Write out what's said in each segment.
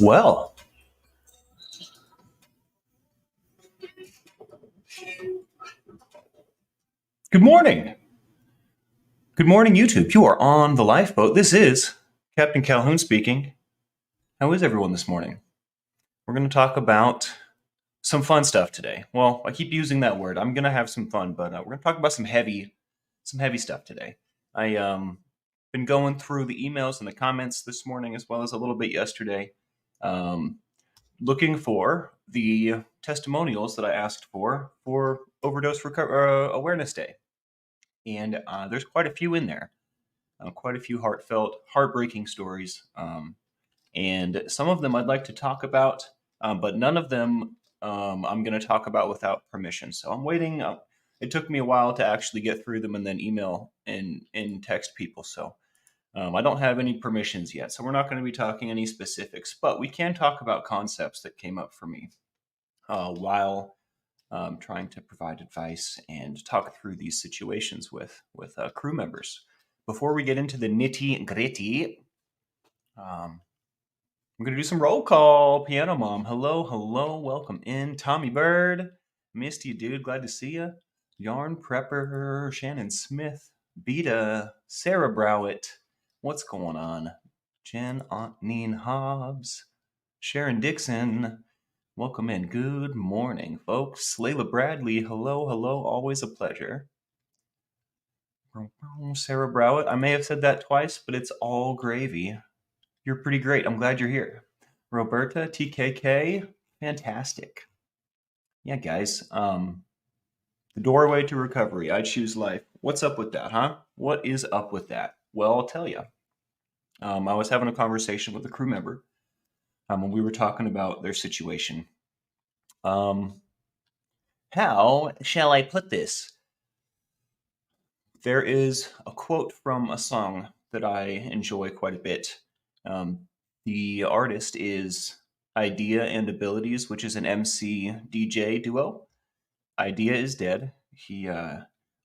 Well, good morning. Good morning, YouTube. You are on the lifeboat. This is Captain Calhoun speaking. How is everyone this morning? We're going to talk about some fun stuff today. Well, I keep using that word. I'm going to have some fun, but we're going to talk about some heavy stuff today. I been going through the emails and the comments this morning, as well as a little bit yesterday, looking for the testimonials that I asked for Overdose Awareness Day. And there's quite a few in there, quite a few heartfelt, heartbreaking stories. And some of them I'd like to talk about, but none of them I'm going to talk about without permission. So I'm waiting. It took me a while to actually get through them and then email and text people. So I don't have any permissions yet. So we're not going to be talking any specifics, but we can talk about concepts that came up for me while trying to provide advice and talk through these situations with crew members. Before we get into the nitty gritty, I'm going to do some roll call. Piano Mom, hello, welcome in. Tommy Bird, missed you, dude. Glad to see you. Yarn Prepper, Shannon Smith, Beta, Sarah Browett. What's going on? Jen Neen Hobbs, Sharon Dixon. Welcome in. Good morning, folks. Layla Bradley, hello, always a pleasure. Sarah Browett, I may have said that twice, but it's all gravy. You're pretty great. I'm glad you're here. Roberta, TKK, fantastic. Yeah, guys, the doorway to recovery. I choose life. What's up with that, huh? What is up with that? Well, I'll tell you. I was having a conversation with a crew member when we were talking about their situation. How shall I put this? There is a quote from a song that I enjoy quite a bit. The artist is Idea and Abilities, which is an MC DJ duo. Idea is dead.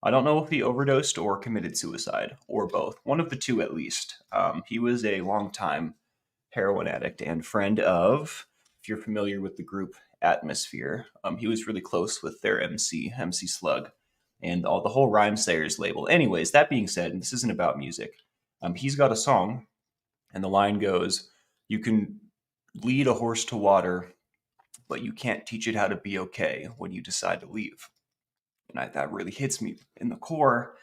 I don't know if he overdosed or committed suicide, or both. One of the two, at least. He was a longtime heroin addict and friend of, if you're familiar with the group Atmosphere, he was really close with their MC Slug, and all the whole Rhymesayers label. Anyways, that being said, and this isn't about music, he's got a song, and the line goes, "You can lead a horse to water, but you can't teach it how to be okay when you decide to leave." And that really hits me in the core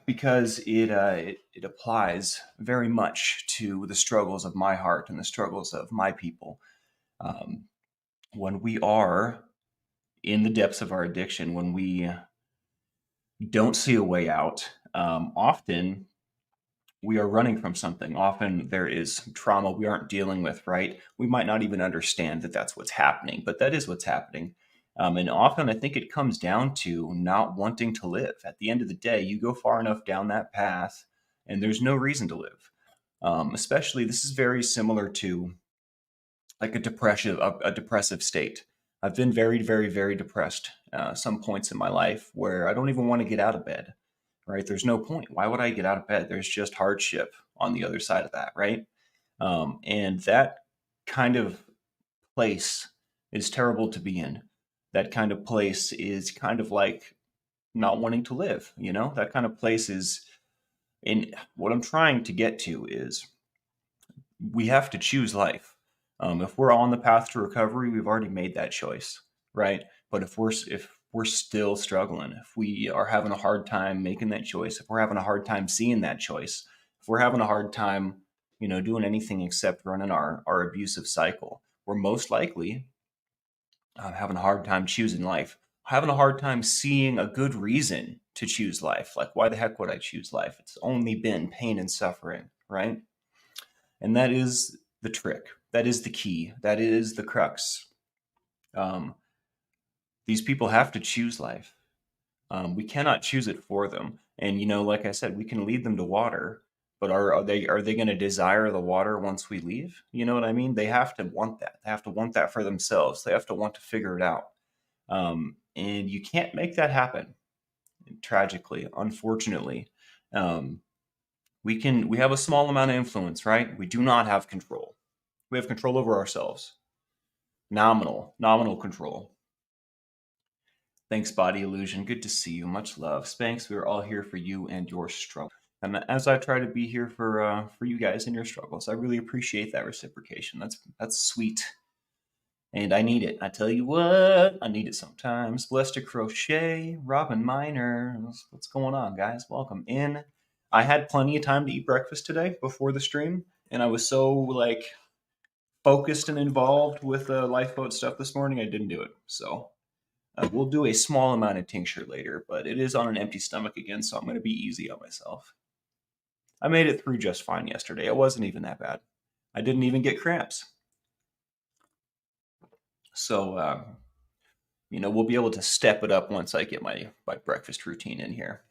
because it applies very much to the struggles of my heart and the struggles of my people. When we are in the depths of our addiction, when we don't see a way out, often we are running from something. Often there is trauma we aren't dealing with, right? We might not even understand that that's what's happening, but that is what's happening. And often I think it comes down to not wanting to live. At the end of the day, you go far enough down that path and there's no reason to live. Especially, this is very similar to like a depressive state. I've been very, very, very depressed some points in my life where I don't even want to get out of bed, right? There's no point. Why would I get out of bed? There's just hardship on the other side of that, right? And that kind of place is terrible to be in. That kind of place is kind of like not wanting to live, That kind of place is, in what I'm trying to get to is we have to choose life. If we're on the path to recovery, we've already made that choice, right? But if we're still struggling, if we are having a hard time making that choice, if we're having a hard time seeing that choice, if we're having a hard time, doing anything except running our abusive cycle, we're most likely having a hard time choosing life, having a hard time seeing a good reason to choose life. Like, why the heck would I choose life? It's only been pain and suffering, right? And that is the trick. That is the key. That is the crux. These people have to choose life. We cannot choose it for them. And like I said, we can lead them to water, but are they going to desire the water once we leave? You know what I mean? They have to want that. They have to want that for themselves. They have to want to figure it out. And you can't make that happen. Tragically, unfortunately, we have a small amount of influence, right? We do not have control. We have control over ourselves. Nominal control. Thanks, Body Illusion. Good to see you. Much love. Spanx, we're all here for you and your struggle. And as I try to be here for you guys and your struggles, I really appreciate that reciprocation. That's sweet. And I need it. I tell you what, I need it sometimes. Blessed to Crochet, Robin Miners. What's going on, guys? Welcome in. I had plenty of time to eat breakfast today before the stream, and I was so like focused and involved with the lifeboat stuff this morning, I didn't do it. So we'll do a small amount of tincture later, but it is on an empty stomach again, so I'm going to be easy on myself. I made it through just fine yesterday. It wasn't even that bad. I didn't even get cramps. So, we'll be able to step it up once I get my breakfast routine in here.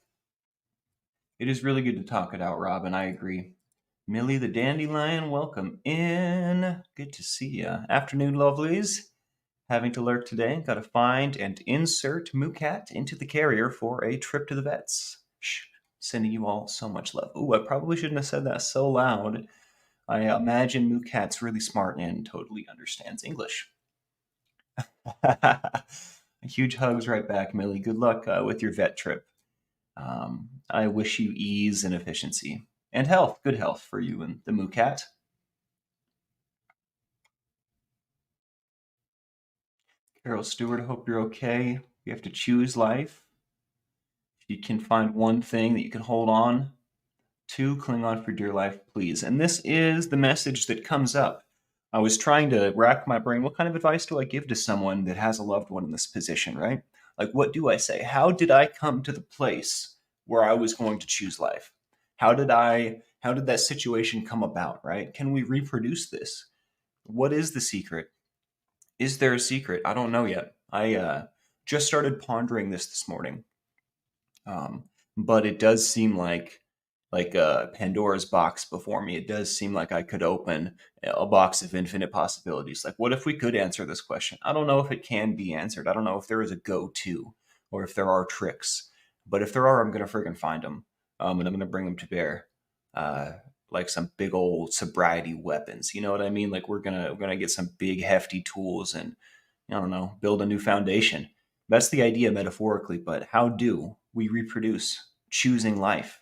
It is really good to talk it out, Robin. I agree. Millie the Dandelion, welcome in. Good to see you. Afternoon, lovelies. Having to lurk today. Got to find and insert Moocat into the carrier for a trip to the vets. Shh. Sending you all so much love. Ooh, I probably shouldn't have said that so loud. I imagine Moocat's really smart and totally understands English. Huge hugs right back, Millie. Good luck with your vet trip. I wish you ease and efficiency and health. Good health for you and the Moocat. Carol Stewart, hope you're okay. You have to choose life. If you can find one thing that you can hold on to, cling on for dear life, please. And this is the message that comes up. I was trying to rack my brain. What kind of advice do I give to someone that has a loved one in this position, right? Like, what do I say? How did I come to the place where I was going to choose life? How did that situation come about, right? Can we reproduce this? What is the secret? Is there a secret? I don't know yet. I just started pondering this morning. But it does seem like Pandora's box before me. It does seem like I could open a box of infinite possibilities. Like, what if we could answer this question? I don't know if it can be answered. I don't know if there is a go-to or if there are tricks. But if there are, I'm gonna friggin' find them, and I'm gonna bring them to bear, uh, like some big old sobriety weapons. You know what I mean? Like we're gonna get some big hefty tools and I don't know, build a new foundation. That's the idea metaphorically, but how do we reproduce choosing life?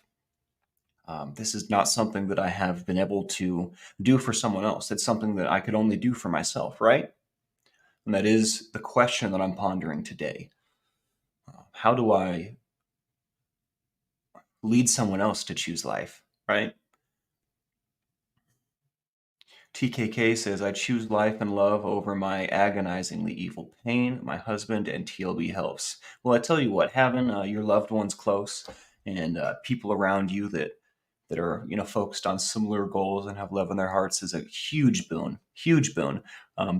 This is not something that I have been able to do for someone else. It's something that I could only do for myself, right? And that is the question that I'm pondering today. How do I lead someone else to choose life, right? TKK says, I choose life and love over my agonizingly evil pain. My husband and TLB helps. Well, I tell you what, having your loved ones close and people around you that are focused on similar goals and have love in their hearts is a huge boon. Huge boon.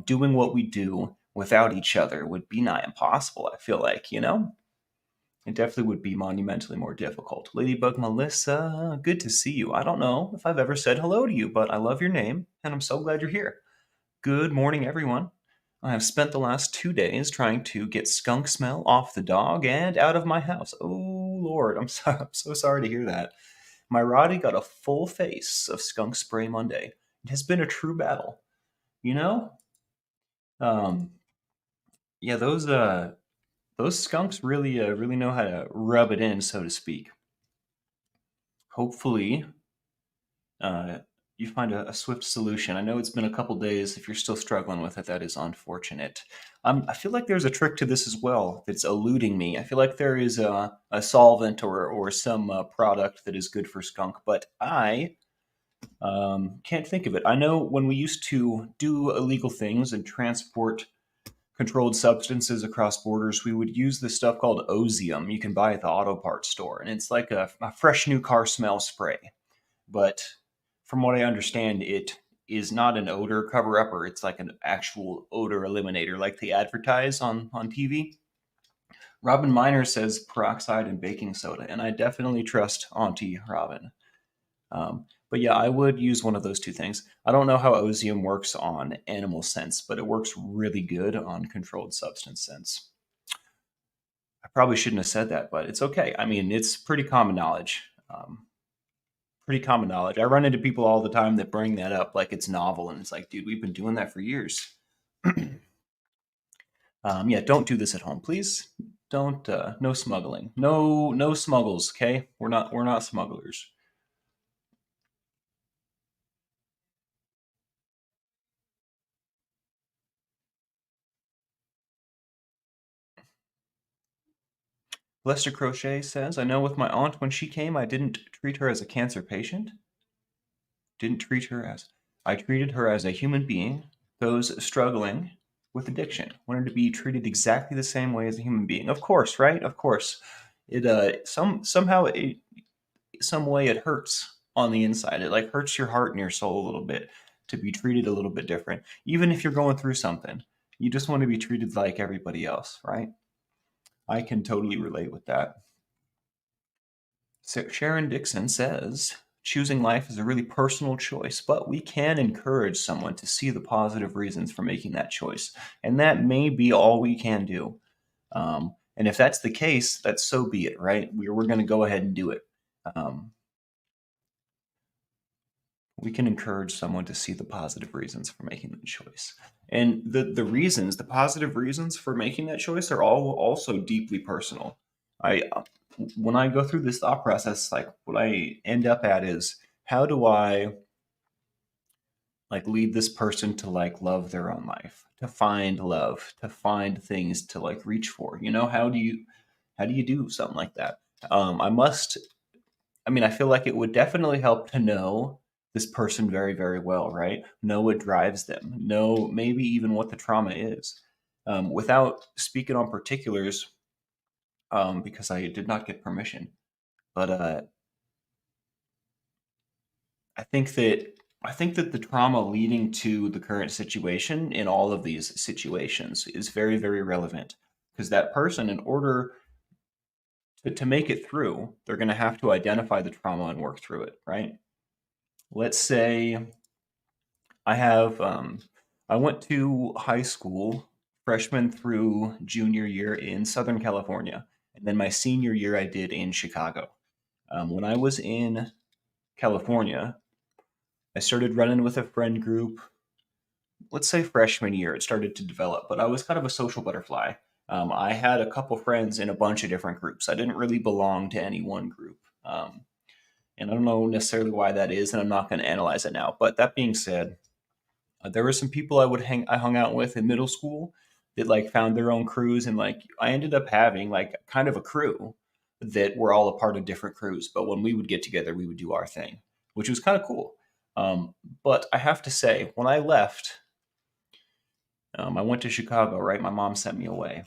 Doing what we do without each other would be nigh impossible. I feel like it definitely would be monumentally more difficult. Ladybug Melissa, good to see you. I don't know if I've ever said hello to you, but I love your name, and I'm so glad you're here. Good morning, everyone. I have spent the last 2 days trying to get skunk smell off the dog and out of my house. Oh, Lord, I'm so sorry to hear that. My Roddy got a full face of skunk spray Monday. It has been a true battle. You know, um, yeah, those skunks really know how to rub it in, so to speak. Hopefully, uh, you find a swift solution. I know it's been a couple days. If you're still struggling with it, that is unfortunate. I feel like there's a trick to this as well that's eluding me. I feel like there is a solvent or some product that is good for skunk, but I can't think of it. I know when we used to do illegal things and transport controlled substances across borders, we would use this stuff called Ozium. You can buy at the auto parts store, and it's like a fresh new car smell spray. But from what I understand, it is not an odor cover upper. It's like an actual odor eliminator, like they advertise on TV. Robin Miner says peroxide and baking soda, and I definitely trust Auntie Robin. But yeah, I would use one of those two things. I don't know how Ozium works on animal scents, but it works really good on controlled substance scents. I probably shouldn't have said that, but it's okay. I mean, it's pretty common knowledge. pretty common knowledge. I run into people all the time that bring that up like it's novel, and it's like, dude, we've been doing that for years. Yeah, don't do this at home, please. Don't. No smuggling. No smuggles. Okay, we're not smugglers. Lester Crochet says, I know with my aunt when she came, I didn't treat her as a cancer patient. Didn't treat her as. I treated her as a human being. Those struggling with addiction wanted to be treated exactly the same way as a human being. Of course, right? Of course. It somehow some way it hurts on the inside. It like hurts your heart and your soul a little bit to be treated a little bit different. Even if you're going through something, you just want to be treated like everybody else, right? I can totally relate with that. So Sharon Dixon says, choosing life is a really personal choice, but we can encourage someone to see the positive reasons for making that choice. And that may be all we can do. And if that's the case, that's so be it, right? We're going to go ahead and do it. Um, we can encourage someone to see the positive reasons for making that choice. And the positive reasons for making that choice are all also deeply personal. I When I go through this thought process, like what I end up at is how do I like lead this person to like love their own life, to find love, to find things to like reach for. How do you do something like that? I must I mean, I feel like it would definitely help to know this person very, very well, right? Know what drives them, know maybe even what the trauma is. Without speaking on particulars, because I did not get permission. But I think that I think that the trauma leading to the current situation in all of these situations is very, very relevant because that person, in order to make it through, they're going to have to identify the trauma and work through it, right? Let's say I have I went to high school freshman through junior year in Southern California, and then my senior year I did in Chicago. When I was in California, I started running with a friend group. Let's say freshman year, it started to develop, but I was kind of a social butterfly. I had a couple friends in a bunch of different groups. I didn't really belong to any one group. And I don't know necessarily why that is, and I'm not going to analyze it now. But that being said, there were some people I hung out with in middle school that like found their own crews, and like I ended up having like kind of a crew that were all a part of different crews. But when we would get together, we would do our thing, which was kind of cool. But I have to say, when I left, I went to Chicago. Right, my mom sent me away.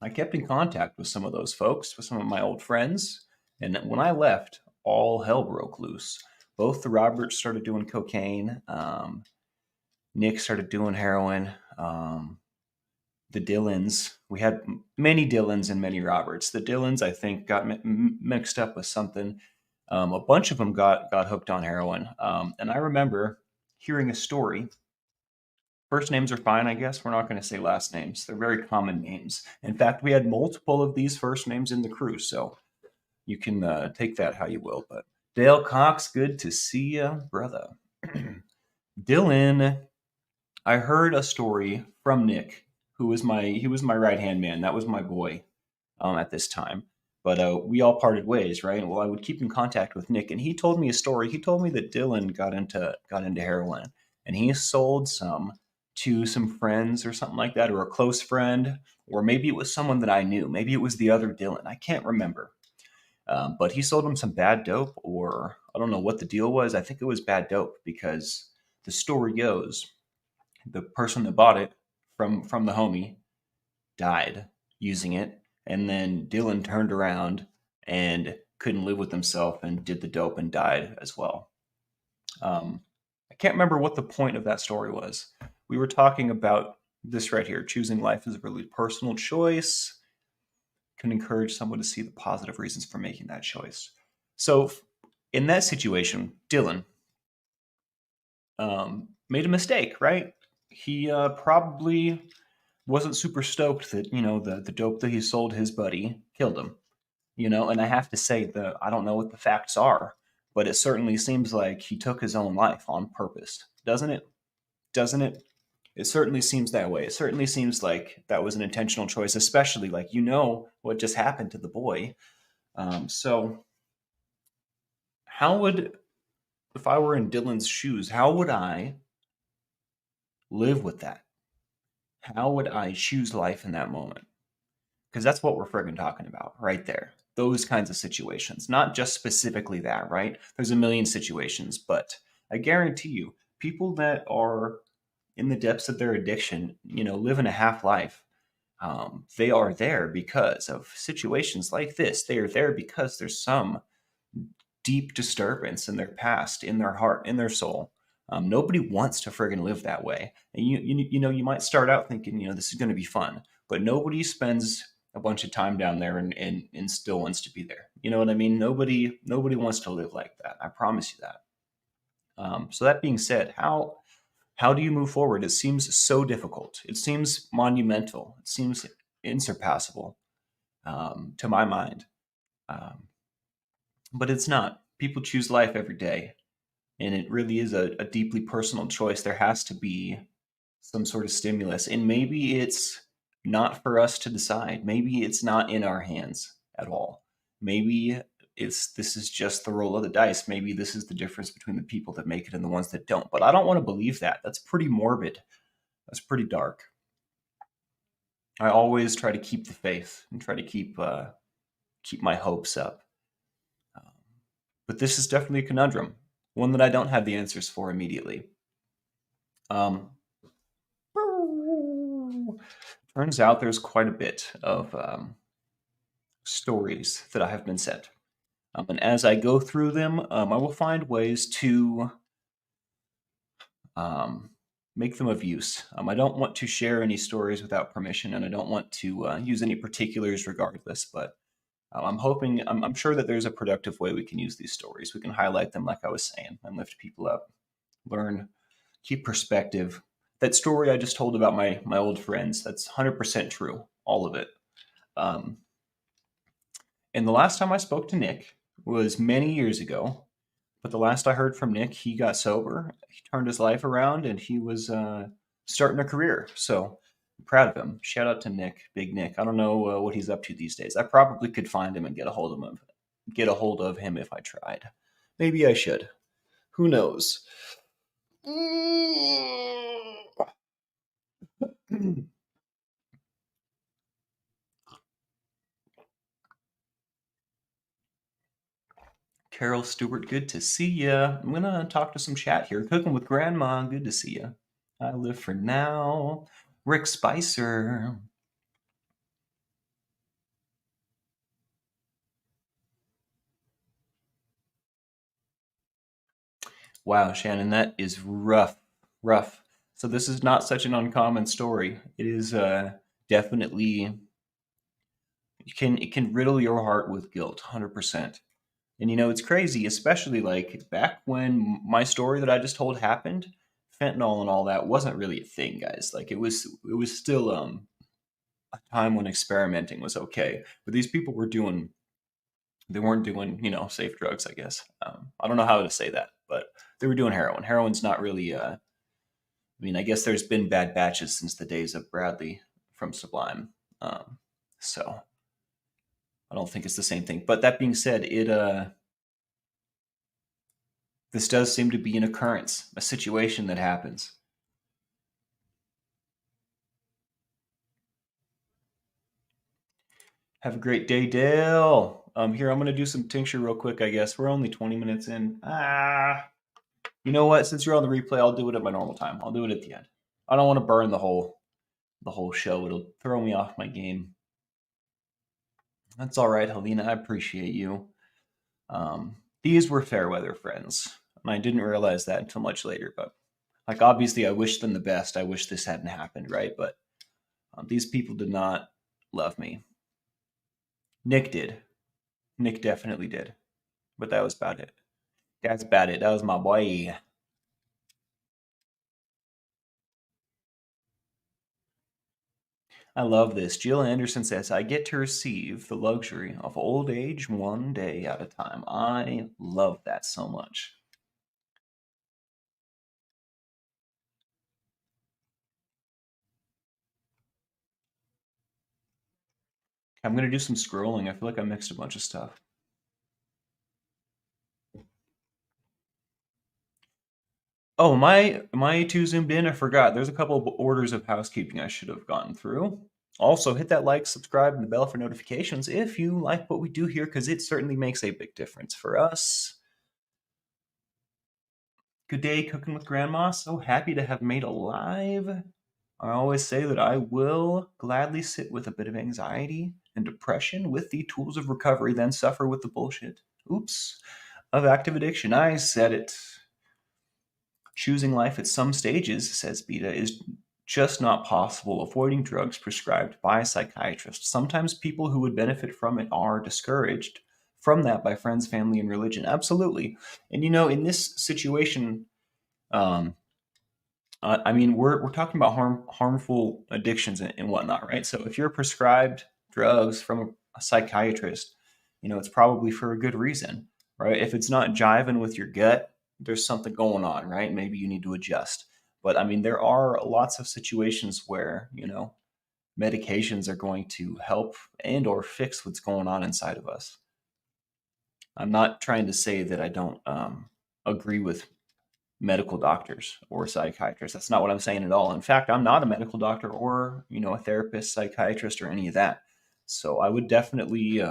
I kept in contact with some of those folks, with some of my old friends, and when I left, all hell broke loose. Both the Roberts started doing cocaine. Nick started doing heroin. The Dylans, we had many Dylans and many Roberts. The Dylans, I think, got mixed up with something. A bunch of them got hooked on heroin. And I remember hearing a story. First names are fine, I guess. We're not going to say last names. They're very common names. In fact, we had multiple of these first names in the crew, so you can take that how you will. But Dale Cox, good to see you, brother. Dylan, I heard a story from Nick, he was my right hand man. That was my boy at this time. But we all parted ways, right? Well, I would keep in contact with Nick, and he told me a story. He told me that Dylan got into heroin, and he sold some to some friends or something like that, or a close friend, or maybe it was someone that I knew. Maybe it was the other Dylan. I can't remember. But he sold him some bad dope, or I don't know what the deal was. I think it was bad dope because the story goes the person that bought it from the homie died using it, and then Dylan turned around and couldn't live with himself and did the dope and died as well. I can't remember what the point of that story was. We were talking about this right here. Choosing life is a really personal choice. Can encourage someone to see the positive reasons for making that choice. So, in that situation, Dylan made a mistake, right? He probably wasn't super stoked that the dope that he sold his buddy killed him. And I have to say, I don't know what the facts are, but it certainly seems like he took his own life on purpose, doesn't it? Doesn't it? It certainly seems that way. It certainly seems like that was an intentional choice, especially like what just happened to the boy. So, how would, if I were in Dylan's shoes, how would I live with that? How would I choose life in that moment? Because that's what we're friggin' talking about right there. Those kinds of situations, not just specifically that, right? There's a million situations, but I guarantee you, people that are in the depths of their addiction, living a half life, they are there because of situations like this. They are there because there's some deep disturbance in their past, in their heart, in their soul. Nobody wants to friggin' live that way. And you might start out thinking, this is going to be fun, but nobody spends a bunch of time down there and still wants to be there. You know what I mean? Nobody wants to live like that. I promise you that. So that being said, how do you move forward? It seems so difficult. It seems monumental. It seems insurpassable to my mind. Um, but it's not. People choose life every day, and it really is a deeply personal choice. There has to be some sort of stimulus, and maybe it's not for us to decide. Maybe it's not in our hands at all. Maybe this is just the roll of the dice. Maybe this is the difference between the people that make it and the ones that don't. But I don't want to believe that. That's pretty morbid. That's pretty dark. I always try to keep the faith and try to keep my hopes up. Um, but this is definitely a conundrum, one that I don't have the answers for immediately. Um, turns out there's quite a bit of stories that I have been sent. And as I go through them, I will find ways to um, make them of use. I don't want to share any stories without permission, and I don't want to use any particulars regardless, but I'm sure that there's a productive way we can use these stories. We can highlight them, like I was saying, and lift people up, learn, keep perspective. That story I just told about my old friends, that's 100% true, all of it. Um, and the last time I spoke to Nick was many years ago. But the last I heard from Nick, he got sober, he turned his life around, and he was starting a career. So I'm proud of him. Shout out to Nick, Big Nick. I don't know what he's up to these days. I probably could find him and get a hold of him if I tried. Maybe I should. Who knows? Carol Stewart, good to see ya. I'm gonna talk to some chat here. Cooking with Grandma, good to see ya. I live for now. Rick Spicer. Wow, Shannon, that is rough, rough. So this is not such an uncommon story. It is definitely it can riddle your heart with guilt, 100%. And it's crazy, especially like back when my story that I just told happened, fentanyl and all that wasn't really a thing, guys. Like it was still a time when experimenting was okay. But these people they weren't doing, safe drugs, I guess. I don't know how to say that, but they were doing heroin. Heroin's not really I guess there's been bad batches since the days of Bradley from Sublime. So I don't think it's the same thing. But that being said, this does seem to be an occurrence, a situation that happens. Have a great day, Dale. Here I'm gonna do some tincture real quick. I guess we're only 20 minutes in. You know what? Since you're on the replay, I'll do it at my normal time. I'll do it at the end. I don't want to burn the whole show. It'll throw me off my game. That's all right, Helena. I appreciate you. These were fair weather friends, and I didn't realize that until much later. But like, obviously, I wish them the best. I wish this hadn't happened, right? But these people did not love me. Nick did. Nick definitely did. But that was about it. That's about it. That was my boy. I love this. Jill Anderson says, I get to receive the luxury of old age one day at a time. I love that so much. I'm going to do some scrolling. I feel like I mixed a bunch of stuff. Oh, my two zoomed in. I forgot. There's a couple of orders of housekeeping I should have gotten through. Also, hit that like, subscribe, and the bell for notifications if you like what we do here, because it certainly makes a big difference for us. Good day, cooking with Grandma. So happy to have made alive. I always say that I will gladly sit with a bit of anxiety and depression with the tools of recovery, then suffer with the bullshit. Oops. Of active addiction. I said it. Choosing life at some stages, says Beta, is just not possible. Avoiding drugs prescribed by a psychiatrist. Sometimes people who would benefit from it are discouraged from that by friends, family, and religion. Absolutely. And in this situation, um, I mean, we're talking about harmful addictions and whatnot, right? So if you're prescribed drugs from a psychiatrist, it's probably for a good reason, right? If it's not jiving with your gut, there's something going on, right? Maybe you need to adjust. But I mean, there are lots of situations where medications are going to help and or fix what's going on inside of us. I'm not trying to say that I don't agree with medical doctors or psychiatrists. That's not what I'm saying at all. In fact, I'm not a medical doctor or, a therapist, psychiatrist, or any of that. So I would definitely,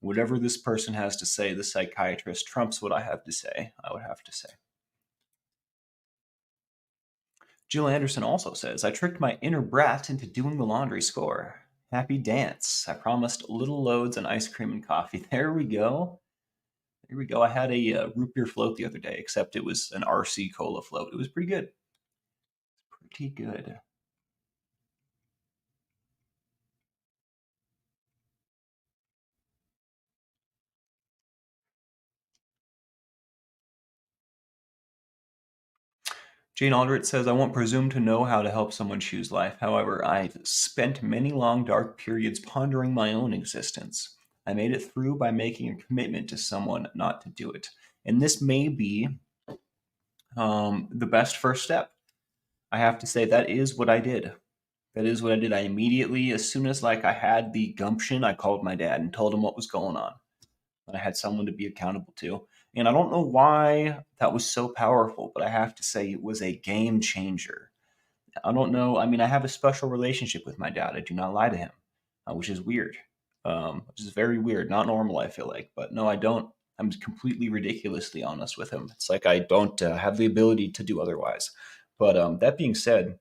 whatever this person has to say, the psychiatrist trumps what I have to say, I would have to say. Jill Anderson also says, I tricked my inner brat into doing the laundry score. Happy dance. I promised little loads and ice cream and coffee. There we go. There we go. I had a root beer float the other day, except it was an RC cola float. It was pretty good. Pretty good. Jane Aldrich says, I won't presume to know how to help someone choose life. However, I've spent many long, dark periods pondering my own existence. I made it through by making a commitment to someone not to do it. And this may be the best first step. I have to say, that is what I did. That is what I did. I immediately, as soon as I had the gumption, I called my dad and told him what was going on. I had someone to be accountable to. And I don't know why that was so powerful, but I have to say it was a game changer. I don't know. I mean, I have a special relationship with my dad. I do not lie to him, which is weird, which is very weird. Not normal, I feel like. But no, I don't. I'm completely ridiculously honest with him. It's like I don't have the ability to do otherwise. But that being said,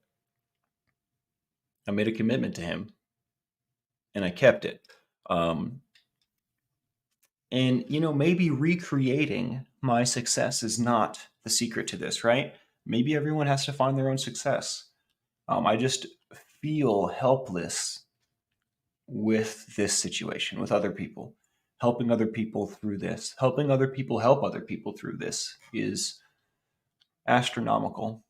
I made a commitment to him and I kept it. Um, And, maybe recreating my success is not the secret to this, right? Maybe everyone has to find their own success. I just feel helpless with this situation, with other people. Helping other people through this, helping other people help other people through this is astronomical.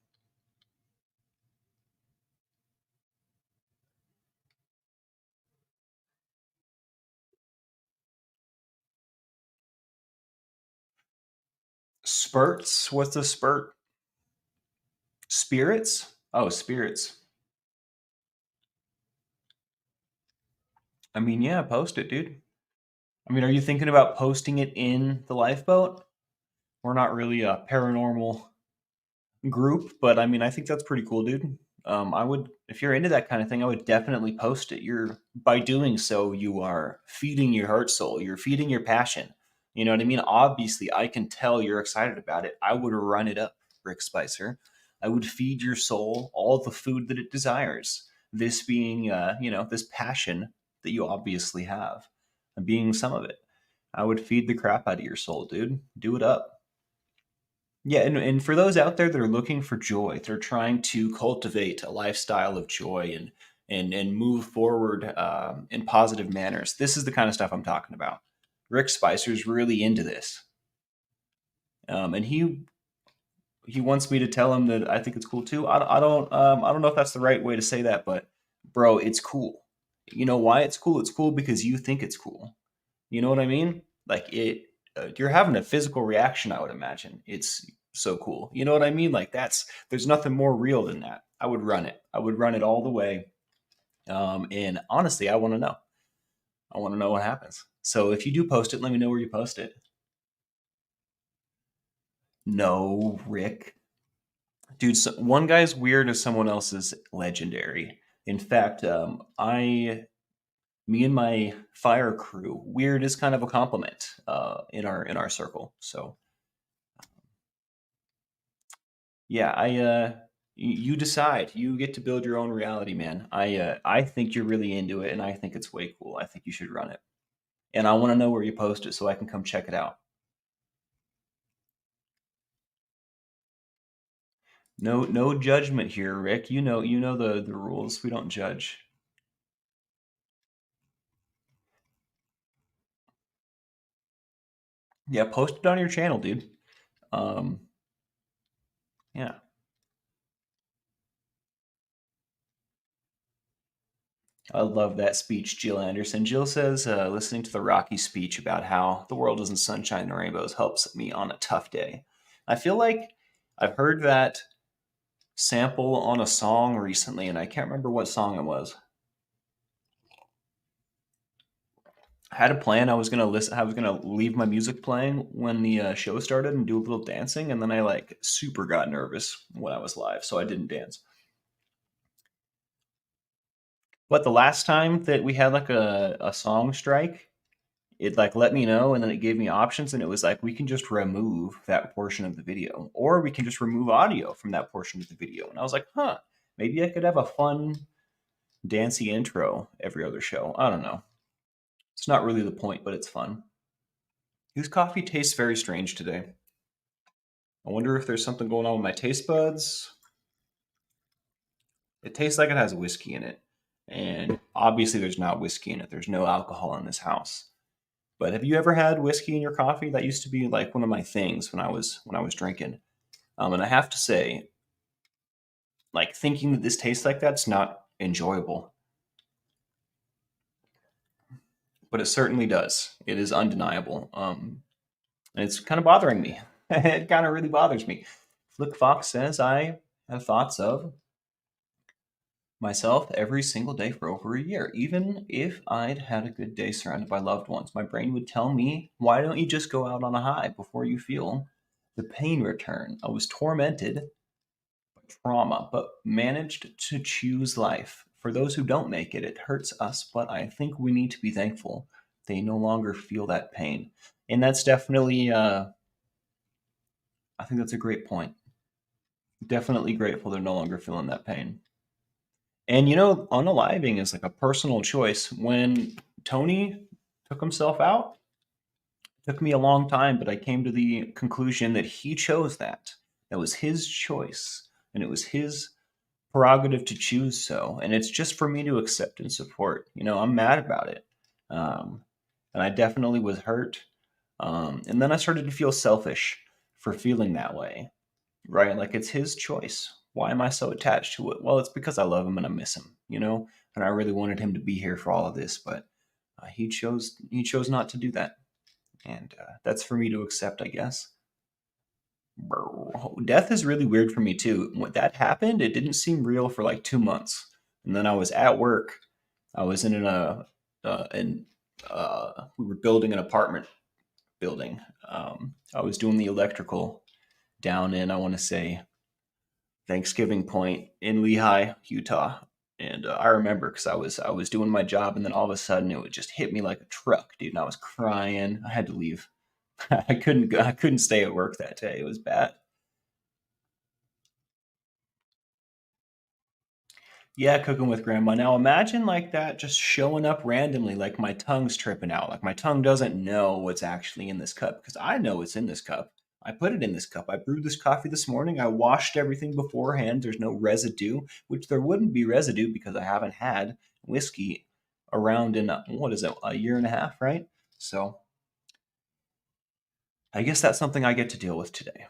Spurts? What's a spurt? Spirits? Oh, spirits. I mean, yeah, post it, dude. I mean, are you thinking about posting it in the lifeboat? We're not really a paranormal group, but I mean, I think that's pretty cool, dude. I would, if you're into that kind of thing, I would definitely post it. By doing so, you are feeding your heart soul. You're feeding your passion. You know what I mean? Obviously, I can tell you're excited about it. I would run it up, Rick Spicer. I would feed your soul all the food that it desires. This being, this passion that you obviously have, being some of it. I would feed the crap out of your soul, dude. Do it up. Yeah, and for those out there that are looking for joy, they're trying to cultivate a lifestyle of joy and move forward in positive manners. This is the kind of stuff I'm talking about. Rick Spicer's really into this, and he wants me to tell him that I think it's cool too. I don't know if that's the right way to say that, but bro, it's cool. You know why it's cool? It's cool because you think it's cool. You know what I mean? Like you're having a physical reaction. I would imagine it's so cool. You know what I mean? Like there's nothing more real than that. I would run it. I would run it all the way. And honestly, I want to know. I want to know what happens. So if you do post it, let me know where you post it. No, Rick. Dude, so one guy's weird as someone else is legendary. In fact, me and my fire crew, weird is kind of a compliment in our circle. So yeah, you decide. You get to build your own reality, man. I think you're really into it, and I think it's way cool. I think you should run it, and I want to know where you post it so I can come check it out. No judgment here, Rick. You know the rules. We don't judge. Yeah, post it on your channel, dude. Um, yeah. I love that speech, Jill Anderson. Jill says, listening to the Rocky speech about how the world isn't sunshine and rainbows helps me on a tough day. I feel like I've heard that sample on a song recently, and I can't remember what song it was. I had a plan. I was gonna listen. I was gonna leave my music playing when the show started and do a little dancing, and then I like super got nervous when I was live, so I didn't dance. But the last time that we had like a song strike, it like let me know and then it gave me options and it was like we can just remove that portion of the video or we can just remove audio from that portion of the video. And I was like, huh, maybe I could have a fun dancey intro every other show. I don't know. It's not really the point, but it's fun. Whose coffee tastes very strange today? I wonder if there's something going on with my taste buds. It tastes like it has whiskey in it. And obviously there's not whiskey in it. There's no alcohol in this house. But have you ever had whiskey in your coffee? That used to be like one of my things when I was drinking. And I have to say, like thinking that this tastes like that's not enjoyable, but it certainly does. It is undeniable. And it's kind of bothering me. It kind of really bothers me. Flick Fox says I have thoughts of myself every single day for over a year. Even if I'd had a good day surrounded by loved ones, my brain would tell me, why don't you just go out on a high before you feel the pain return? I was tormented by trauma, but managed to choose life. For those who don't make it, it hurts us, but I think we need to be thankful they no longer feel that pain. And that's definitely, I think that's a great point. Definitely grateful they're no longer feeling that pain. And unaliving is like a personal choice. When Tony took himself out, it took me a long time, but I came to the conclusion that he chose that. That was his choice, and it was his prerogative to choose so. And it's just for me to accept and support. I'm mad about it. Um, and I definitely was hurt. And then I started to feel selfish for feeling that way, right? Like it's his choice. Why am I so attached to it? Well, it's because I love him and I miss him. And I really wanted him to be here for all of this, but he chose not to do that, and that's for me to accept, I guess. Death is really weird for me too. When that happened, it didn't seem real for like 2 months, and then I was at work. I was we were building an apartment building. I was doing the electrical down in, I want to say, Thanksgiving Point in Lehigh, Utah. And I remember because I was doing my job, and then all of a sudden it would just hit me like a truck, dude. And I was crying. I had to leave. I couldn't stay at work that day. It was bad. Yeah, cooking with grandma. Now imagine like that just showing up randomly, like my tongue's tripping out. Like my tongue doesn't know what's actually in this cup because I know it's in this cup. I put it in this cup. I brewed this coffee this morning. I washed everything beforehand. There's no residue, which there wouldn't be residue because I haven't had whiskey around in what is it, a year and a half, right? So I guess that's something I get to deal with today.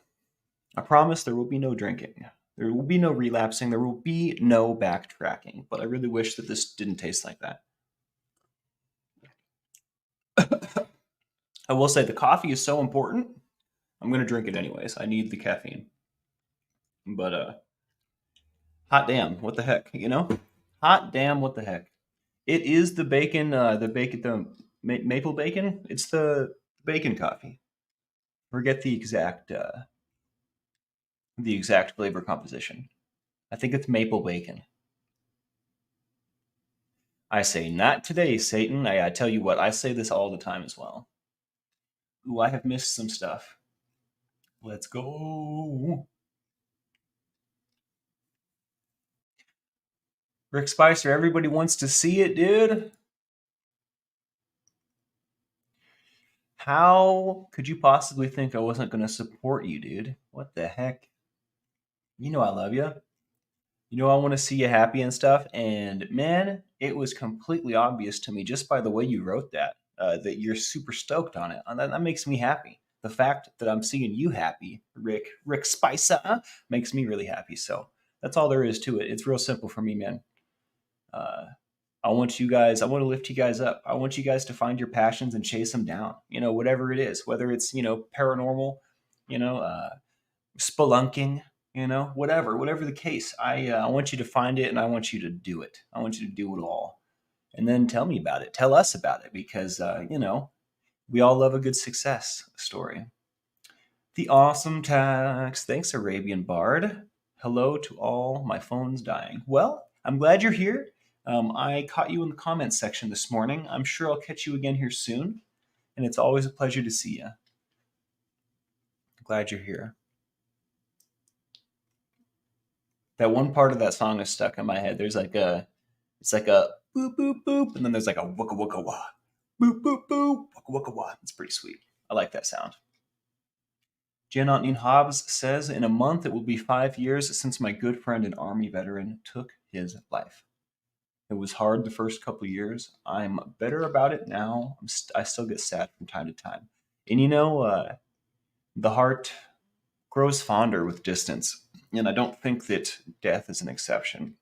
I promise there will be no drinking. There will be no relapsing. There will be no backtracking. But I really wish that this didn't taste like that. I will say the coffee is so important. I'm gonna drink it anyways. I need the caffeine. But hot damn, what the heck? You know, hot damn, what the heck? It is the maple bacon. It's the bacon coffee. Forget the exact flavor composition. I think it's maple bacon. I say not today, Satan. I tell you what, I say this all the time as well. Ooh, I have missed some stuff. Let's go. Rick Spicer, everybody wants to see it, dude. How could you possibly think I wasn't going to support you, dude? What the heck? You know I love you. You know I want to see you happy and stuff. And man, it was completely obvious to me just by the way you wrote that you're super stoked on it. And that makes me happy. The fact that I'm seeing you happy, Rick Spicer, makes me really happy. So that's all there is to it. It's real simple for me, man. Uh, I want to lift you guys up. I want you guys to find your passions and chase them down. You know, whatever it is, whether it's, paranormal, you know, uh, spelunking, whatever the case. I want you to find it and I want you to do it. I want you to do it all. And then tell me about it. Tell us about it because, we all love a good success story. The awesome tax. Thanks, Arabian Bard. Hello to all. My phone's dying. Well, I'm glad you're here. I caught you in the comments section this morning. I'm sure I'll catch you again here soon. And it's always a pleasure to see you. Glad you're here. That one part of that song is stuck in my head. It's like a boop, boop, boop. And then there's like a wooka, wooka, wah. Boop, boop, boop. Wooka, wooka, wah. It's pretty sweet. I like that sound. Janet Hobbs says, in a month it will be 5 years since my good friend and Army veteran took his life. It was hard the first couple of years. I'm better about it now. I still get sad from time to time. And the heart grows fonder with distance. And I don't think that death is an exception.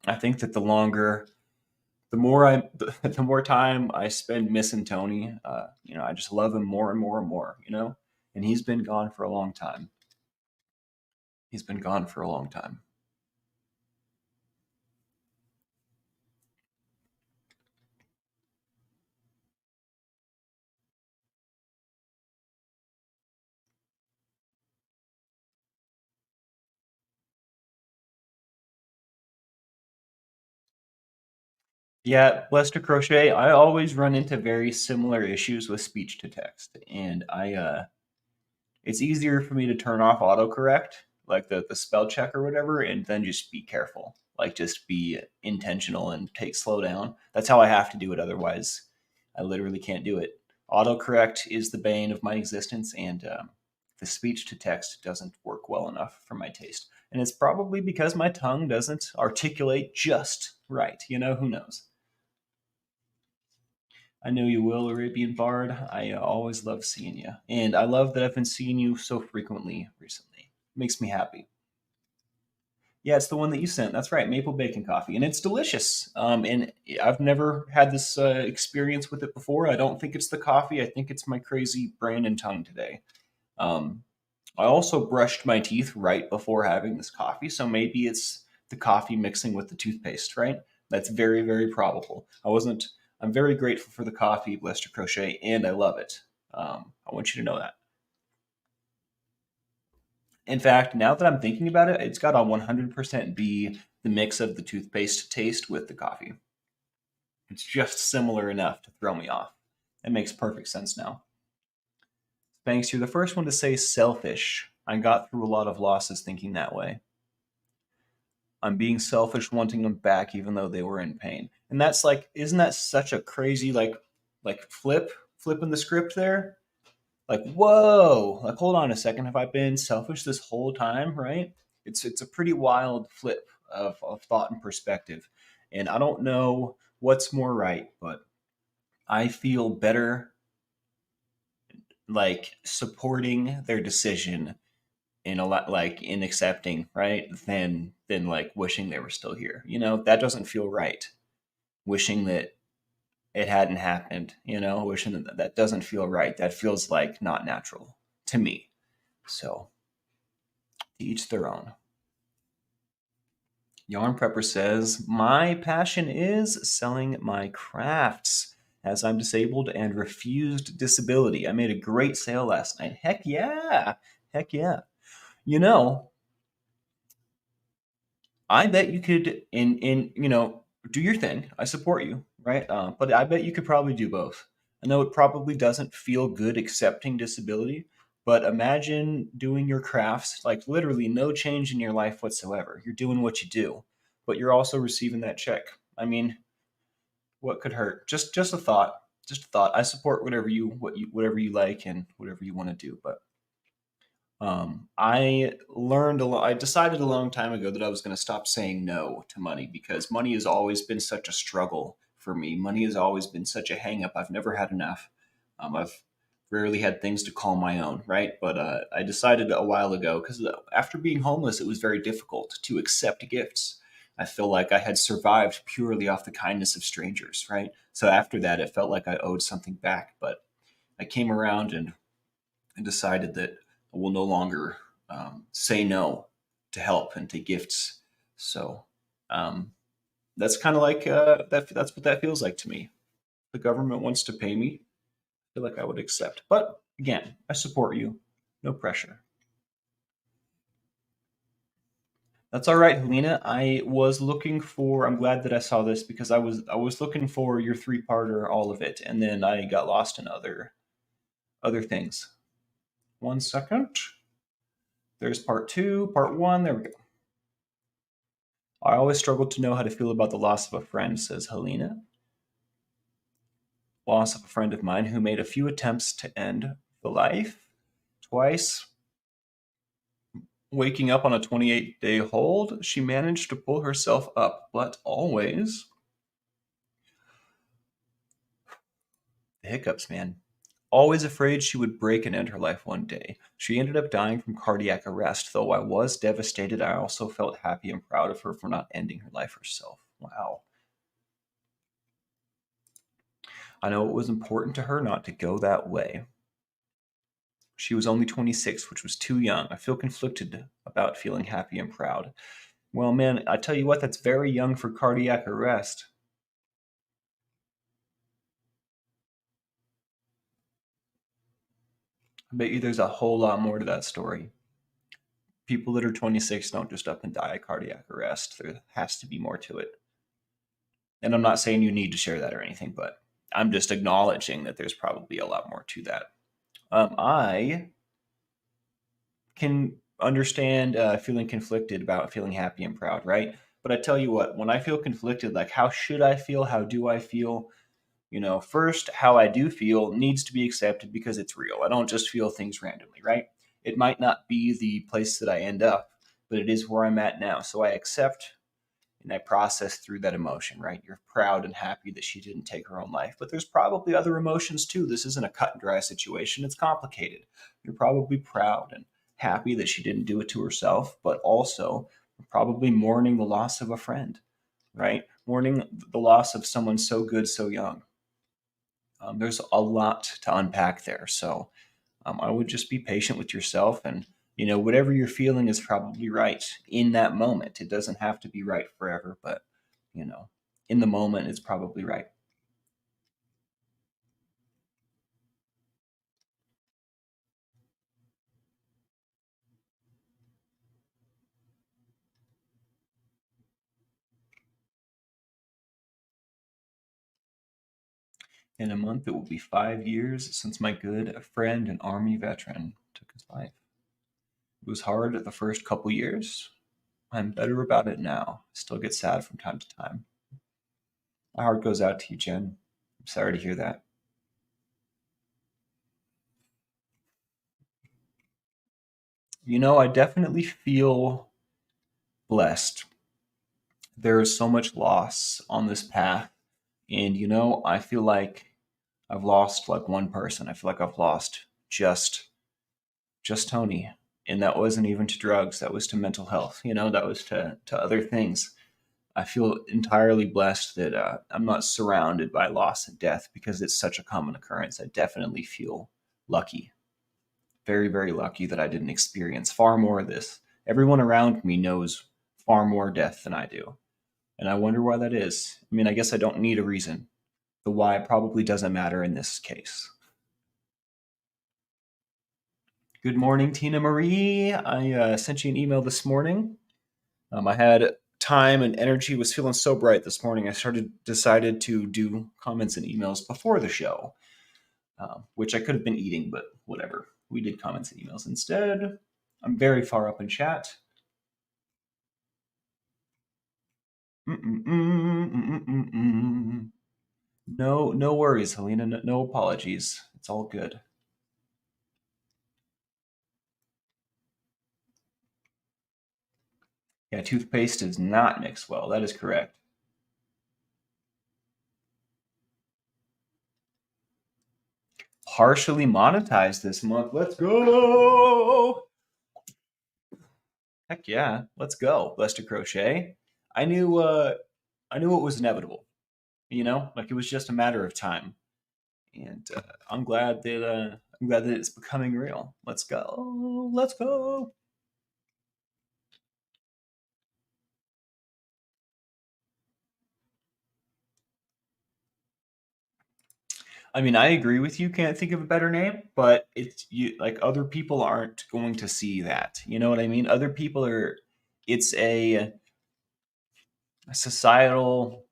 I think that the more time I spend missing Tony, I just love him more and more and more, and he's been gone for a long time. He's been gone for a long time. Yeah, Lester Crochet, I always run into very similar issues with speech to text. And it's easier for me to turn off autocorrect, like the spell check or whatever, and then just be careful. Like just be intentional and slow down. That's how I have to do it. Otherwise, I literally can't do it. Autocorrect is the bane of my existence, and the speech to text doesn't work well enough for my taste. And it's probably because my tongue doesn't articulate just right. Who knows? I know you will, Arabian Bard. I always love seeing you. And I love that I've been seeing you so frequently recently. Makes me happy. Yeah, it's the one that you sent. That's right, maple bacon coffee. And it's delicious. And I've never had this experience with it before. I don't think it's the coffee. I think it's my crazy brain and tongue today. Um, I also brushed my teeth right before having this coffee. So maybe it's the coffee mixing with the toothpaste, right? That's very, very probable. I'm very grateful for the coffee, Lester Crochet, and I love it. I want you to know that. In fact, now that I'm thinking about it, it's got to 100% be the mix of the toothpaste taste with the coffee. It's just similar enough to throw me off. It makes perfect sense now. Thanks, you're the first one to say selfish. I got through a lot of losses thinking that way. I'm being selfish wanting them back even though they were in pain. And that's like, isn't that such a crazy flipping the script there? Like, whoa, like hold on a second, have I been selfish this whole time, right? It's a pretty wild flip of thought and perspective. And I don't know what's more right, but I feel better like supporting their decision in a lot, like in accepting, right, than like wishing they were still here. That doesn't feel right. Wishing that it hadn't happened, wishing that doesn't feel right. That feels like not natural to me. So, to each their own. Yarn Prepper says, my passion is selling my crafts as I'm disabled and refused disability. I made a great sale last night. Heck yeah. Heck yeah. You know, I bet you could do your thing. I support you, right? But I bet you could probably do both. I know it probably doesn't feel good accepting disability, but imagine doing your crafts, like literally no change in your life whatsoever. You're doing what you do, but you're also receiving that check. I mean, what could hurt? Just a thought. Just a thought. I support whatever you like and whatever you want to do, but I learned a lot. I decided a long time ago that I was going to stop saying no to money because money has always been such a struggle for me. Money has always been such a hang up. I've never had enough. I've rarely had things to call my own, right? But I decided a while ago because after being homeless, it was very difficult to accept gifts. I feel like I had survived purely off the kindness of strangers, right? So after that, it felt like I owed something back. But I came around and decided that I will no longer say no to help and to gifts. So um, that's kind of like that. That's what that feels like to me. The government wants to pay me. I feel like I would accept. But again, I support you. No pressure. That's all right, Helena. I was looking for. I'm glad that I saw this because I was looking for your three-parter, all of it, and then I got lost in other things. 1 second. There's part two, part one. There we go. I always struggled to know how to feel about the loss of a friend, says Helena. Loss of a friend of mine who made a few attempts to end the life. Twice waking up on a 28-day hold, she managed to pull herself up, but always the hiccups, man. Always afraid she would break and end her life one day. She ended up dying from cardiac arrest. Though I was devastated, I also felt happy and proud of her for not ending her life herself. Wow. I know it was important to her not to go that way. She was only 26, which was too young. I feel conflicted about feeling happy and proud. Well, man, I tell you what, that's very young for cardiac arrest. I bet you there's a whole lot more to that story. People that are 26 don't just up and die of cardiac arrest. There has to be more to it. And I'm not saying you need to share that or anything, but I'm just acknowledging that there's probably a lot more to that. I can understand feeling conflicted about feeling happy and proud, right? But I tell you what, when I feel conflicted, like how should I feel? How do I feel? First, how I do feel needs to be accepted because it's real. I don't just feel things randomly, right? It might not be the place that I end up, but it is where I'm at now. So I accept and I process through that emotion, right? You're proud and happy that she didn't take her own life, but there's probably other emotions too. This isn't a cut and dry situation, it's complicated. You're probably proud and happy that she didn't do it to herself, but also probably mourning the loss of a friend, right? Mourning the loss of someone so good, so young. There's a lot to unpack there. So I would just be patient with yourself and whatever you're feeling is probably right in that moment. It doesn't have to be right forever, but you know, in the moment it's probably right. In a month it will be 5 years since my good friend and army veteran took his life. It was hard the first couple years. I'm better about it now. Still get sad from time to time. My heart goes out to you, Jen. I'm sorry to hear that. I definitely feel blessed. There is so much loss on this path. And I feel like I've lost like one person. I feel like I've lost just Tony. And that wasn't even to drugs, that was to mental health, that was to other things. I feel entirely blessed that I'm not surrounded by loss and death because it's such a common occurrence. I definitely feel lucky, very, very lucky that I didn't experience far more of this. Everyone around me knows far more death than I do. And I wonder why that is. I mean, I guess I don't need a reason. The why probably doesn't matter in this case. Good morning, Tina Marie. I sent you an email this morning. I had time and energy, was feeling so bright this morning. I decided to do comments and emails before the show, which I could have been eating, but whatever. We did comments and emails instead. I'm very far up in chat. No worries, Helena. No apologies. It's all good. Yeah, toothpaste does not mix well. That is correct. Partially monetized this month. Let's go. Heck yeah, let's go. Lester Crochet. I knew I knew it was inevitable. Like it was just a matter of time. And I'm glad that it's becoming real. Let's go. Let's go. I mean, I agree with you. Can't think of a better name, but it's you like other people aren't going to see that. You know what I mean? Other people are. It's a societal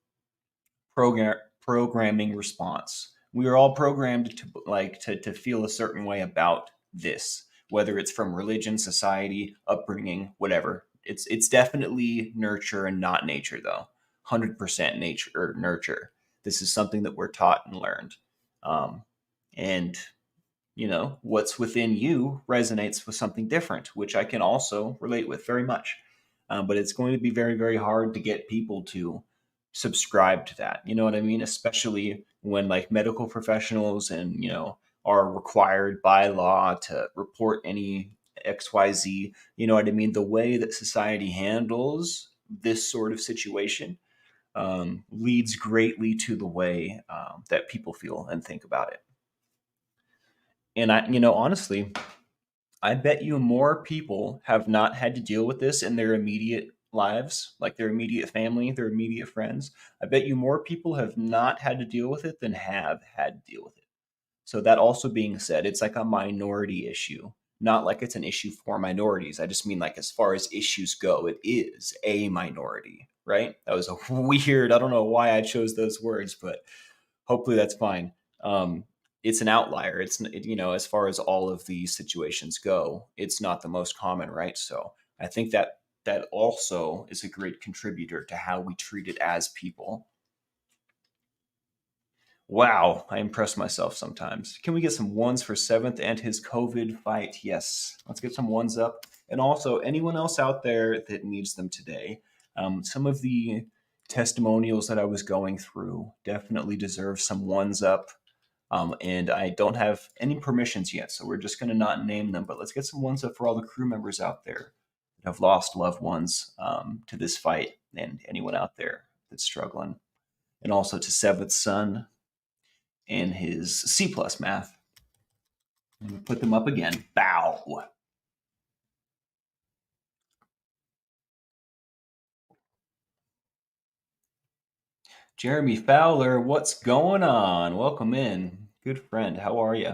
programming response. We are all programmed to feel a certain way about this, whether it's from religion, society, upbringing, whatever. It's definitely nurture and not nature, though. 100% nature or nurture. This is something that we're taught and learned. And what's within you resonates with something different, which I can also relate with very much. But it's going to be very, very hard to get people to subscribe to that. You know what I mean? Especially when like medical professionals and are required by law to report any XYZ. You know what I mean? The way that society handles this sort of situation leads greatly to the way that people feel and think about it. And honestly, I bet you more people have not had to deal with this in their immediate lives, like their immediate family, their immediate friends. I bet you more people have not had to deal with it than have had to deal with it. So, that also being said, it's like a minority issue, not like it's an issue for minorities. I just mean, like, as far as issues go, it is a minority, right? That was a weird, I don't know why I chose those words, but hopefully that's fine. It's an outlier. As far as all of these situations go, it's not the most common, right? So I think that also is a great contributor to how we treat it as people. Wow, I impress myself sometimes. Can we get some ones for Seventh and his COVID fight? Yes, let's get some ones up. And also, anyone else out there that needs them today, some of the testimonials that I was going through definitely deserve some ones up. And I don't have any permissions yet, so we're just going to not name them. But let's get some ones up for all the crew members out there that have lost loved ones to this fight, and anyone out there that's struggling. And also to Seventh's son and his C plus math. And put them up again. Bow. Jeremy Fowler, what's going on? Welcome in. Good friend. How are you?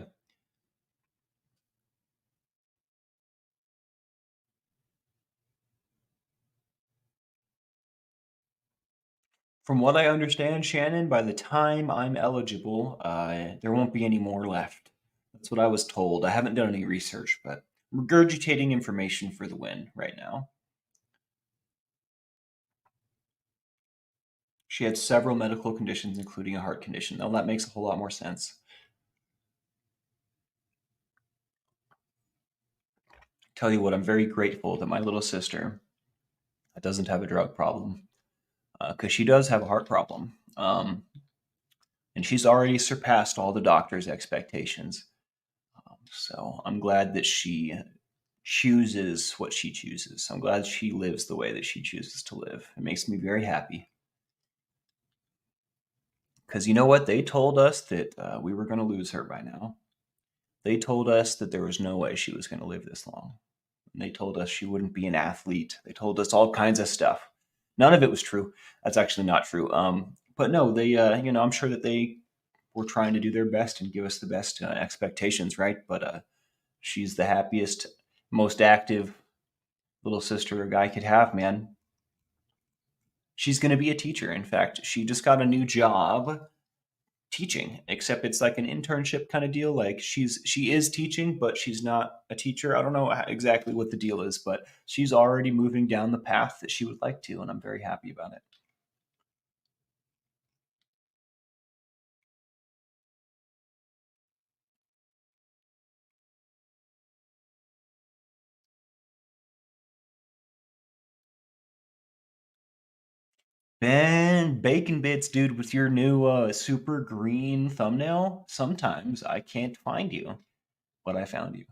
From what I understand, Shannon, by the time I'm eligible, there won't be any more left. That's what I was told. I haven't done any research, but regurgitating information for the win right now. She had several medical conditions, including a heart condition. Now that makes a whole lot more sense. Tell you what, I'm very grateful that my little sister doesn't have a drug problem because she does have a heart problem. And she's already surpassed all the doctor's expectations. So I'm glad that she chooses what she chooses. I'm glad she lives the way that she chooses to live. It makes me very happy. Because you know what? They told us that we were going to lose her by now. They told us that there was no way she was going to live this long. And they told us she wouldn't be an athlete. They told us all kinds of stuff. None of it was true. That's actually not true. But no, they, I'm sure that they were trying to do their best and give us the best expectations, right? But she's the happiest, most active little sister a guy could have, man. She's going to be a teacher. In fact, she just got a new job teaching, except it's like an internship kind of deal. Like she is teaching, but she's not a teacher. I don't know exactly what the deal is, but she's already moving down the path that she would like to, and I'm very happy about it. Ben Bacon Bits, dude, with your new super green thumbnail. Sometimes I can't find you, but I found you.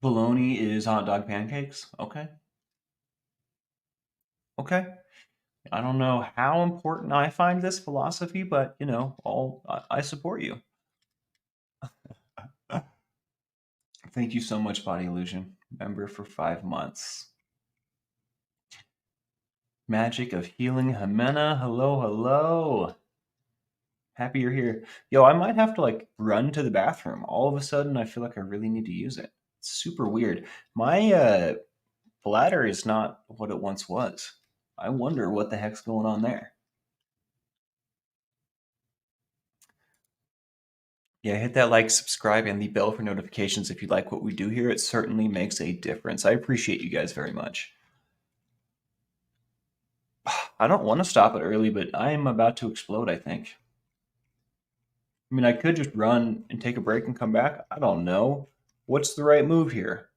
Bologna is hot dog pancakes. Okay, okay. I don't know how important I find this philosophy, but all I support you. Thank you so much, Body Illusion. Member for 5 months. Magic of Healing Jimena. Hello, hello. Happy you're here. Yo, I might have to like run to the bathroom. All of a sudden, I feel like I really need to use it. It's super weird. My bladder is not what it once was. I wonder what the heck's going on there. Yeah, hit that like, subscribe, and the bell for notifications if you like what we do here. It certainly makes a difference. I appreciate you guys very much. I don't want to stop it early, but I am about to explode, I think. I mean, I could just run and take a break and come back. I don't know. What's the right move here?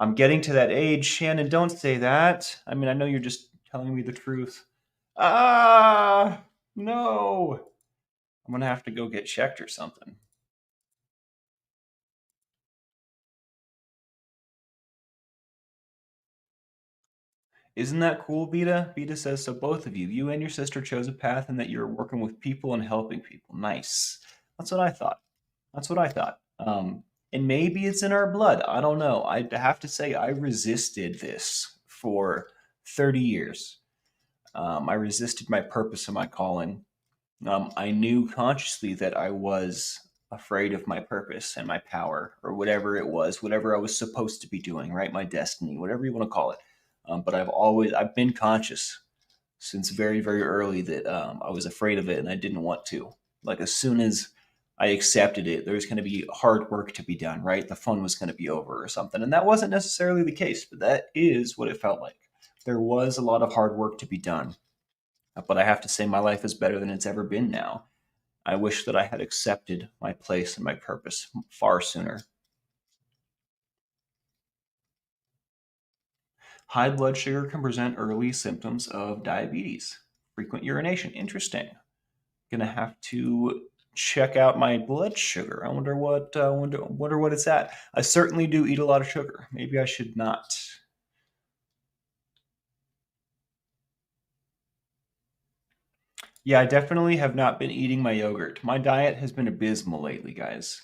I'm getting to that age. Shannon, don't say that. I mean, I know you're just telling me the truth. Ah, no. I'm going to have to go get checked or something. Isn't that cool, Vita? Vita says, so both of you and your sister chose a path and that you're working with people and helping people. Nice. That's what I thought. That's what I thought. And maybe it's in our blood. I don't know. I have to say, I resisted this for 30 years. I resisted my purpose and my calling. I knew consciously that I was afraid of my purpose and my power, or whatever it was, whatever I was supposed to be doing, right? My destiny, whatever you want to call it. But I've been conscious since very, very early that I was afraid of it and I didn't want to. Like as soon as I accepted it, there was going to be hard work to be done, right? The fun was going to be over or something. And that wasn't necessarily the case, but that is what it felt like. There was a lot of hard work to be done. But I have to say, my life is better than it's ever been now. I wish that I had accepted my place and my purpose far sooner. High blood sugar can present early symptoms of diabetes. Frequent urination. Interesting. Gonna have to check out my blood sugar. I wonder wonder what it's at. I certainly do eat a lot of sugar. Maybe I should not. Yeah, I definitely have not been eating my yogurt. My diet has been abysmal lately, guys.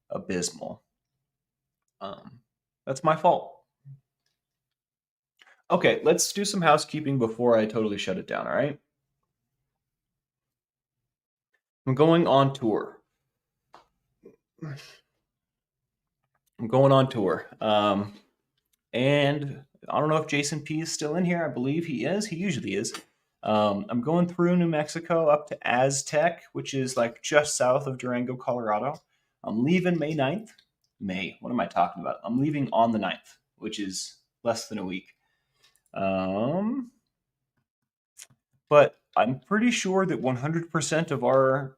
Abysmal. Um, that's my fault. Okay, let's do some housekeeping before I totally shut it down, all right? I'm going on tour. I'm going on tour. And I don't know if Jason P is still in here. I believe he is. He usually is. I'm going through New Mexico up to Aztec, which is like just south of Durango, Colorado. I'm leaving May 9th. May, what am I talking about? I'm leaving on the 9th, which is less than a week. Um, but I'm pretty sure that 100% of our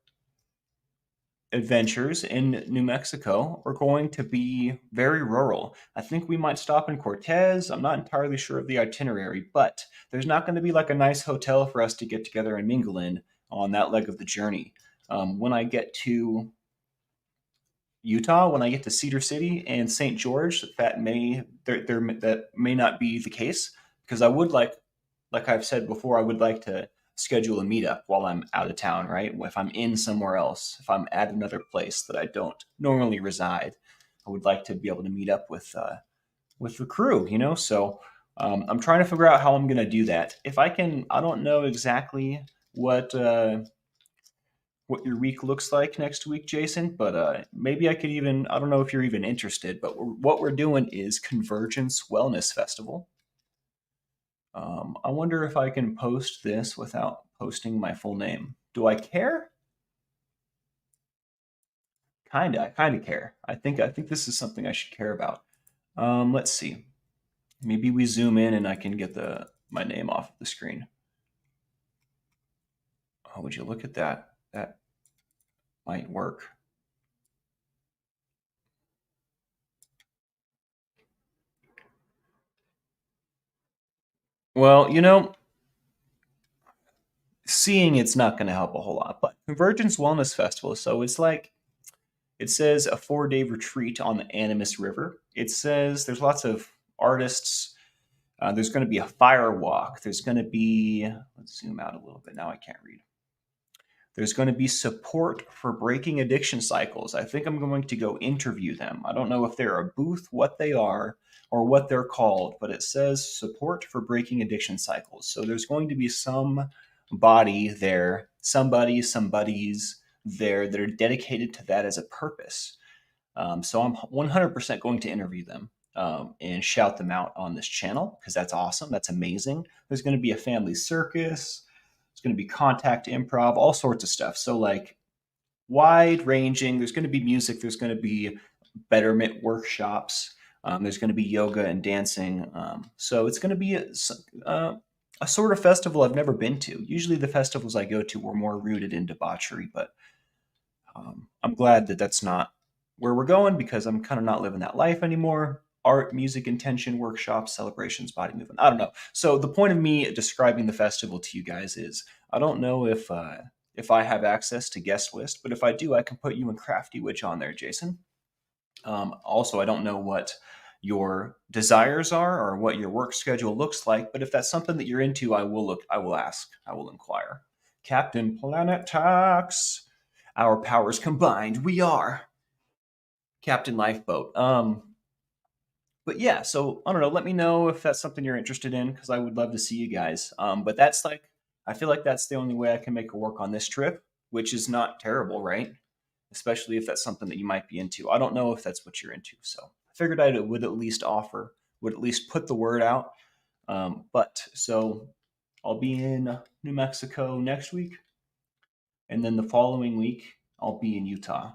adventures in New Mexico are going to be very rural. I think we might stop in Cortez. I'm not entirely sure of the itinerary, but there's not going to be like a nice hotel for us to get together and mingle in on that leg of the journey. When I get to Utah, when I get to Cedar City and St. George, that may not be the case because I would like I've said before, I would like to schedule a meetup while I'm out of town, right? If I'm in somewhere else, if I'm at another place that I don't normally reside, I would like to be able to meet up with the crew, you know? So I'm trying to figure out how I'm going to do that. If I can, I don't know exactly what what your week looks like next week, Jason, but maybe I could even, I don't know if you're even interested, but what we're doing is Convergence Wellness Festival. I wonder if I can post this without posting my full name. Do I care? Kinda. I kind of care. I think this is something I should care about. Let's see. Maybe we zoom in and I can get the my name off of the screen. Oh, would you look at that? That might work. Well, you know, seeing it's not going to help a whole lot, but Convergence Wellness Festival. So it's like it says a 4-day retreat on the Animas River. It says there's lots of artists. There's going to be a fire walk. There's going to be, let's zoom out a little bit. Now I can't read. There's going to be support for breaking addiction cycles. I think I'm going to go interview them. I don't know if they're a booth, what they are, or what they're called, but it says support for breaking addiction cycles. So there's going to be some body there, somebody's there that are dedicated to that as a purpose. So I'm 100% going to interview them and shout them out on this channel because that's awesome. That's amazing. There's going to be a family circus. There's going to be contact improv, all sorts of stuff. So, like, wide ranging. There's going to be music. There's going to be betterment workshops. There's going to be yoga and dancing. So, it's going to be a sort of festival I've never been to. Usually, the festivals I go to were more rooted in debauchery, but I'm glad that that's not where we're going because I'm kind of not living that life anymore. Art, music, intention, workshops, celebrations, body movement. I don't know. So the point of me describing the festival to you guys is I don't know if I have access to guest list, but if I do, I can put you and Crafty Witch on there, Jason. Also, I don't know what your desires are or what your work schedule looks like, but if that's something that you're into, I will look. I will ask. I will inquire. Captain Planet Talks. Our powers combined, we are Captain Lifeboat. But yeah, so I don't know. Let me know if that's something you're interested in because I would love to see you guys. But that's like, I feel like that's the only way I can make it work on this trip, which is not terrible, right? Especially if that's something that you might be into. I don't know if that's what you're into, so I figured I would at least offer, would at least put the word out. But so I'll be in New Mexico next week, and then the following week I'll be in Utah.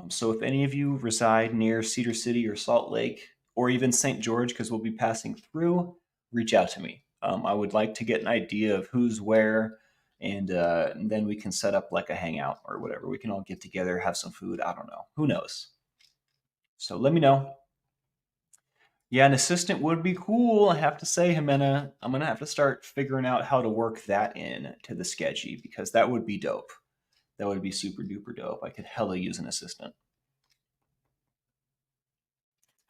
So if any of you reside near Cedar City or Salt Lake, or even St. George, because we'll be passing through, reach out to me. I would like to get an idea of who's where, and then we can set up like a hangout or whatever. We can all get together, have some food. I don't know. Who knows? So let me know. Yeah, an assistant would be cool. I have to say, Jimena, I'm gonna have to start figuring out how to work that in to the sketchy because that would be dope. That would be super duper dope. I could hella use an assistant.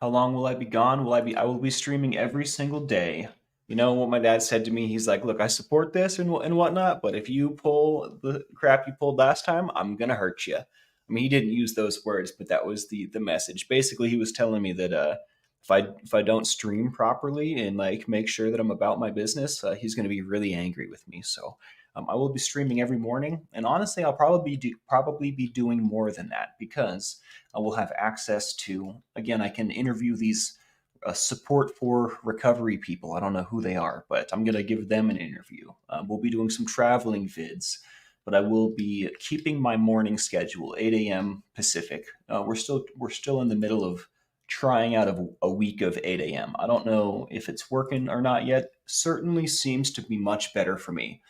How long will I be gone? I will be streaming every single day. You know what my dad said to me? He's like, look, I support this and whatnot, but if you pull the crap you pulled last time, I'm gonna hurt you. I mean, he didn't use those words, but that was the message. Basically, he was telling me that if I don't stream properly and like make sure that I'm about my business, he's gonna be really angry with me. So I will be streaming every morning, and honestly, I'll probably be doing more than that because will have access to, again, I can interview these support for recovery people. I don't know who they are, but I'm going to give them an interview. We'll be doing some traveling vids, but I will be keeping my morning schedule, 8 a.m. Pacific. We're still in the middle of trying out of a week of 8 a.m. I don't know if it's working or not yet. Certainly seems to be much better for me.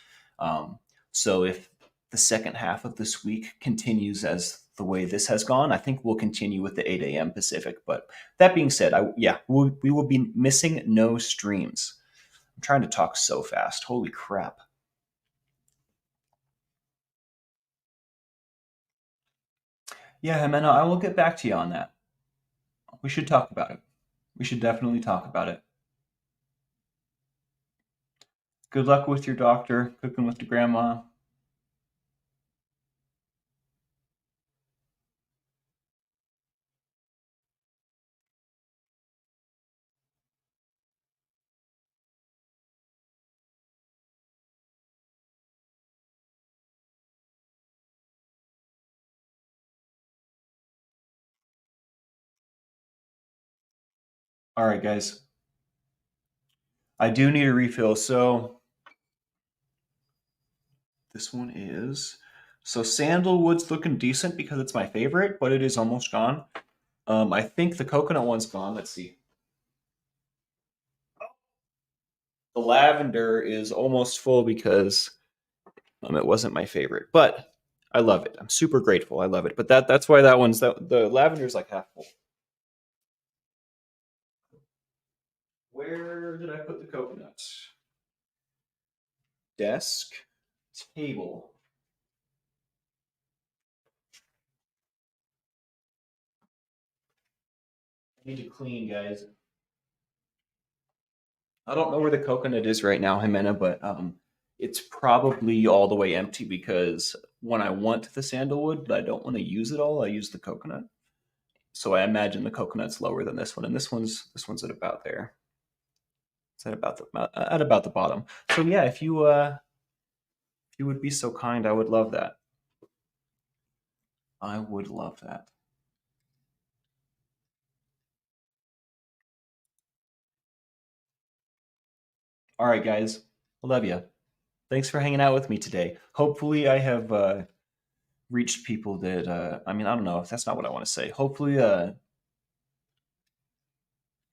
So if the second half of this week continues as the way this has gone, I think we'll continue with the 8 a.m. Pacific. But that being said, we will be missing no streams. I'm trying to talk so fast. Holy crap. Yeah, Jimena, I will get back to you on that. We should talk about it. We should definitely talk about it. Good luck with your doctor, cooking with the grandma. All right, guys. I do need a refill, so this one is. So sandalwood's looking decent because it's my favorite, but it is almost gone. I think the coconut one's gone. Let's see. The lavender is almost full because it wasn't my favorite, but I love it. I'm super grateful. I love it. But that's why that one's the lavender's like half full. Where did I put the coconuts? Desk, table. I need to clean, guys. I don't know where the coconut is right now, Jimena, but it's probably all the way empty because when I want the sandalwood, but I don't want to use it all, I use the coconut. So I imagine the coconut's lower than this one, and this one's at about there. It's at about the bottom. So yeah, if you would be so kind, I would love that. I would love that. All right, guys, I love you. Thanks for hanging out with me today. Hopefully, I have reached people that I mean, I don't know if that's not what I want to say. Hopefully,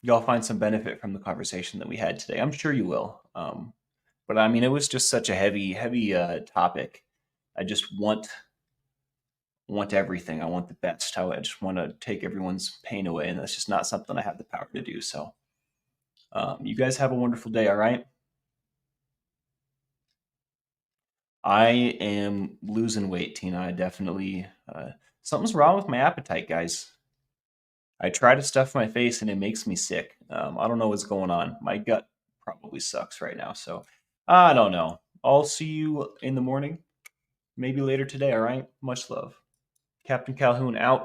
y'all find some benefit from the conversation that we had today. I'm sure you will. But I mean, it was just such a heavy topic. I just want everything. I want the best. I just want to take everyone's pain away, and that's just not something I have the power to do. So, you guys have a wonderful day. All right. I am losing weight, Tina. I definitely something's wrong with my appetite, guys. I try to stuff my face and it makes me sick. I don't know what's going on. My gut probably sucks right now. So I don't know. I'll see you in the morning, maybe later today. All right. Much love. Captain Calhoun out.